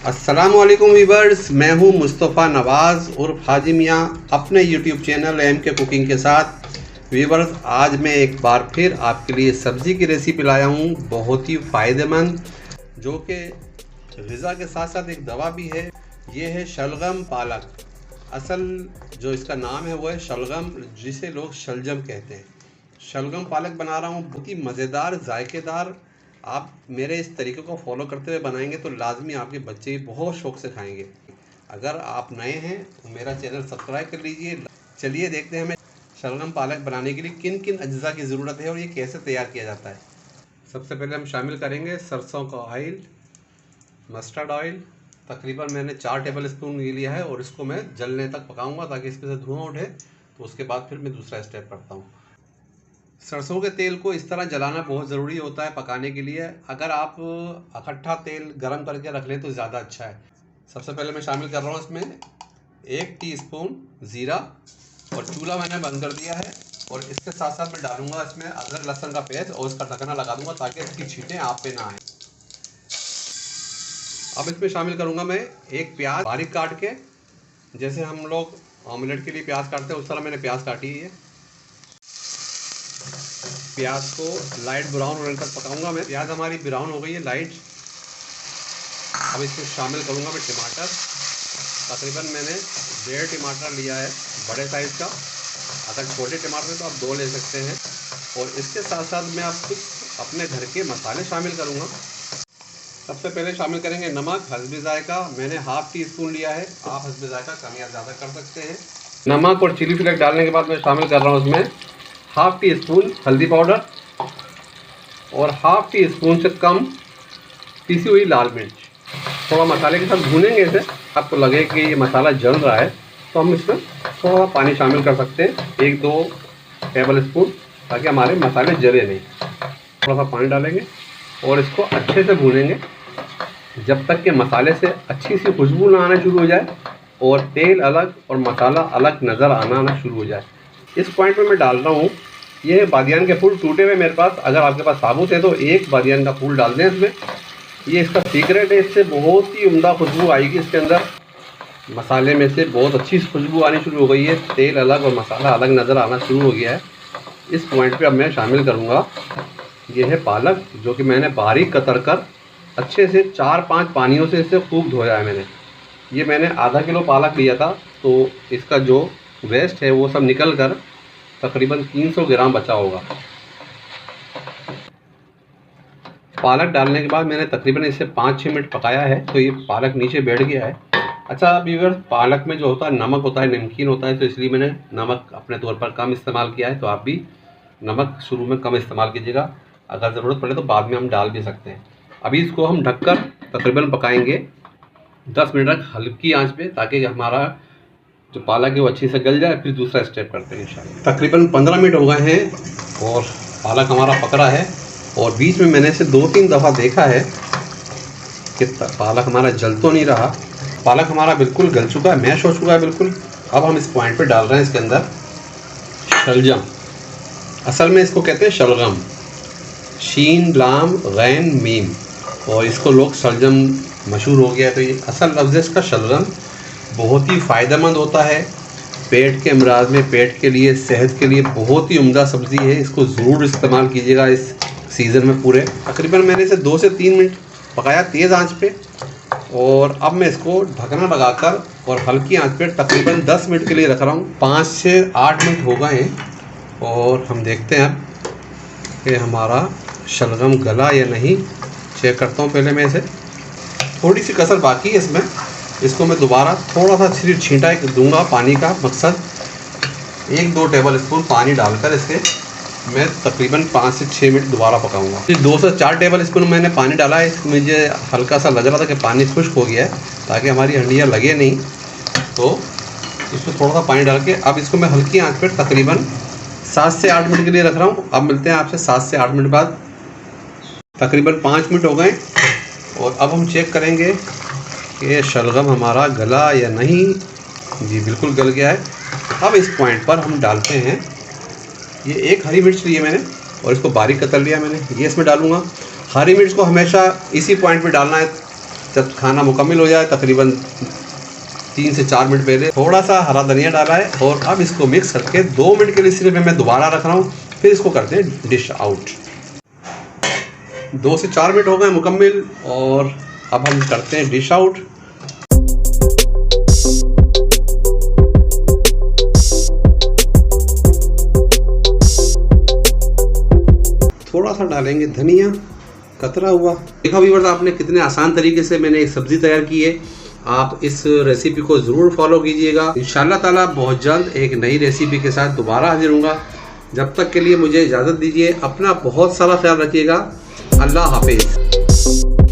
अस्सलामुअलैकुम वीवर्स, मैं हूं मुस्तफ़ा नवाज़ उर्फ हाजी मियाँ अपने यूट्यूब चैनल MK कुकिंग के साथ। वीवर्स, आज मैं एक बार फिर आपके लिए सब्ज़ी की रेसिपी लाया हूं, बहुत ही फ़ायदेमंद, जो कि ग़िज़ा के साथ साथ एक दवा भी है। ये है शलगम पालक। असल जो इसका नाम है वो है शलगम, जिसे लोग शलजम कहते हैं। शलगम पालक बना रहा हूँ, बहुत ही मज़ेदार, जायकेदार। आप मेरे इस तरीके को फॉलो करते हुए बनाएंगे तो लाजमी आपके बच्चे बहुत शौक़ से खाएंगे। अगर आप नए हैं तो मेरा चैनल सब्सक्राइब कर लीजिए। चलिए देखते हैं हमें शलगम पालक बनाने के लिए किन किन अज्जा की ज़रूरत है और ये कैसे तैयार किया जाता है। सबसे पहले हम शामिल करेंगे सरसों का ऑयल, मस्टर्ड ऑयल। तकरीबन मैंने 4 टेबल स्पून ये लिया है और इसको मैं जलने तक पकाऊंगा ताकि इसमें से धुआं उठे। तो उसके बाद फिर मैं दूसरा स्टेप करता हूँ। सरसों के तेल को इस तरह जलाना बहुत ज़रूरी होता है पकाने के लिए। अगर आप इकट्ठा तेल गरम करके रख लें तो ज़्यादा अच्छा है। सबसे पहले मैं शामिल कर रहा हूँ इसमें 1 टीस्पून ज़ीरा, और चूल्हा मैंने बंद कर दिया है। और इसके साथ साथ मैं डालूंगा इसमें अदरक लहसुन का पेस्ट और इसका ढक्कना लगा दूंगा ताकि इसकी छींटें आप पे ना आए। अब इसमें शामिल करूंगा मैं एक प्याज बारीक काट के, जैसे हम लोग ऑमलेट के लिए प्याज काटते हैं उस तरह मैंने प्याज काटी है। प्याज को लाइट ब्राउन होने तक पकाऊंगा मैं। प्याज हमारी ब्राउन हो गई है लाइट। अब इसमें शामिल करूंगा मैं टमाटर। तकरीबन मैंने 1.5 टमाटर लिया है बड़े साइज़ का। अगर छोटे टमाटर हैं तो आप 2 ले सकते हैं। और इसके साथ साथ मैं आप कुछ अपने घर के मसाले शामिल करूंगा। सबसे पहले शामिल करेंगे नमक हस्बे जायका। मैंने ½ टीस्पून लिया है, आप हस्बे जायका कम या ज़्यादा कर सकते हैं। नमक और चिली फ्लेक्स डालने के बाद मैं शामिल कर रहा हूँ उसमें ½ टीस्पून हल्दी पाउडर और ½ टीस्पून से कम पीसी हुई लाल मिर्च। थोड़ा मसाले के साथ भूनेंगे इसे। आपको लगे कि ये मसाला जल रहा है तो हम इसमें थोड़ा पानी शामिल कर सकते हैं, 1-2 टेबल स्पून, ताकि हमारे मसाले जले नहीं। थोड़ा सा पानी डालेंगे और इसको अच्छे से भूनेंगे जब तक कि मसाले से अच्छी सी खुशबू ना आना शुरू हो जाए और तेल अलग और मसाला अलग नज़र आना शुरू हो जाए। इस पॉइंट पे मैं डाल रहा हूँ ये बादियान के फूल टूटे हुए मेरे पास। अगर आपके पास साबुत है तो 1 बादियान का फूल डाल दें इसमें। ये इसका सीक्रेट है, इससे बहुत ही उम्दा खुशबू आएगी। इसके अंदर मसाले में से बहुत अच्छी खुशबू आनी शुरू हो गई है, तेल अलग और मसाला अलग नज़र आना शुरू हो गया है। इस पॉइंट पे अब मैं शामिल करूँगा ये है पालक, जो कि मैंने बारीक कतर कर अच्छे से 4-5 पानियों से इसे खूब धोया है मैंने। ये मैंने आधा किलो पालक लिया था तो इसका जो वेस्ट है वो सब निकल कर तकरीबन 300 ग्राम बचा होगा। पालक डालने के बाद मैंने तकरीबन इसे 5-6 मिनट पकाया है तो ये पालक नीचे बैठ गया है। अच्छा व्यूअर्स, पालक में जो होता है नमक होता है, नमकीन होता है, तो इसलिए मैंने नमक अपने तौर पर कम इस्तेमाल किया है। तो आप भी नमक शुरू में कम इस्तेमाल कीजिएगा, अगर ज़रूरत पड़े तो बाद में हम डाल भी सकते हैं। अभी इसको हम ढककर तकरीबन पकाएंगे 10 मिनट तक हल्की आंच पे, ताकि हमारा जो पालक है वो अच्छी से गल जाए। फिर दूसरा स्टेप करते हैं इंशाल्लाह। तकरीबन 15 मिनट हो गए हैं और पालक हमारा पक रहा है। और बीच में मैंने इसे 2-3 दफ़ा देखा है कि पालक हमारा जल तो नहीं रहा। पालक हमारा बिल्कुल गल चुका है, मैश हो चुका है बिल्कुल। अब हम इस पॉइंट पे डाल रहे हैं इसके अंदर शलजम। असल में इसको कहते हैं शलगम, शीन लाम गैन मीम, और इसको लोग शलजम मशहूर हो गया। तो ये असल लफ्ज़ है इसका शलगम। बहुत ही फ़ायदेमंद होता है पेट के अमराज में, पेट के लिए, सेहत के लिए बहुत ही उम्दा सब्ज़ी है। इसको ज़रूर इस्तेमाल कीजिएगा इस सीज़न में पूरे। तकरीबन मैंने इसे 2 से 3 मिनट पकाया तेज़ आंच पे। और अब मैं इसको ढकना लगाकर और हल्की आंच पे तकरीबन 10 मिनट के लिए रख रहा हूँ। 5 से 8 मिनट हो गए हैं और हम देखते हैं अब कि हमारा शलगम गला या नहीं। चेक करता हूँ पहले मैं इसे। थोड़ी सी कसर बाकी है इसमें, इसको मैं दोबारा थोड़ा सा छींटा दूंगा पानी का। मकसद 1-2 टेबल स्पून पानी डालकर इसे मैं तकरीबन 5 से 6 मिनट दोबारा पकाऊंगा। 2 से 4 टेबल स्पून मैंने पानी डाला है। मुझे हल्का सा लग रहा था कि पानी खुश्क हो गया है, ताकि हमारी हंडियाँ लगे नहीं। तो इसमें थोड़ा सा पानी डाल के अब इसको मैं हल्की आंच पर तकरीबन 7 से 8 मिनट के लिए रख रहा हूँ। अब मिलते हैं आपसे 7 से 8 मिनट बाद। तकरीबन 5 मिनट हो गए और अब हम चेक करेंगे कि शलगम हमारा गला या नहीं। जी बिल्कुल गल गया है। अब इस पॉइंट पर हम डालते हैं ये 1 हरी मिर्च ली है मैंने और इसको बारीक कतर लिया मैंने, ये इसमें डालूंगा। हरी मिर्च को हमेशा इसी पॉइंट पे डालना है जब खाना मुकम्मल हो जाए तकरीबन 3 से 4 मिनट पहले थोड़ा सा हरा धनिया डाला है और अब इसको मिक्स करके 2 मिनट के लिए सिर्फ मैं दोबारा रख रहा हूँ, फिर इसको करते हैं डिश आउट। 2 से 4 मिनट हो गए मुकम्मल और अब हम करते हैं डिश आउट। थोड़ा सा डालेंगे धनिया कतरा हुआ। देखा व्यूअर्स, आपने कितने आसान तरीके से मैंने एक सब्ज़ी तैयार की है। आप इस रेसिपी को ज़रूर फॉलो कीजिएगा। इंशाल्लाह ताला बहुत जल्द एक नई रेसिपी के साथ दोबारा हाजिर होऊंगा। जब तक के लिए मुझे इजाज़त दीजिए। अपना बहुत सारा ख्याल रखिएगा। अल्लाह हाफिज़।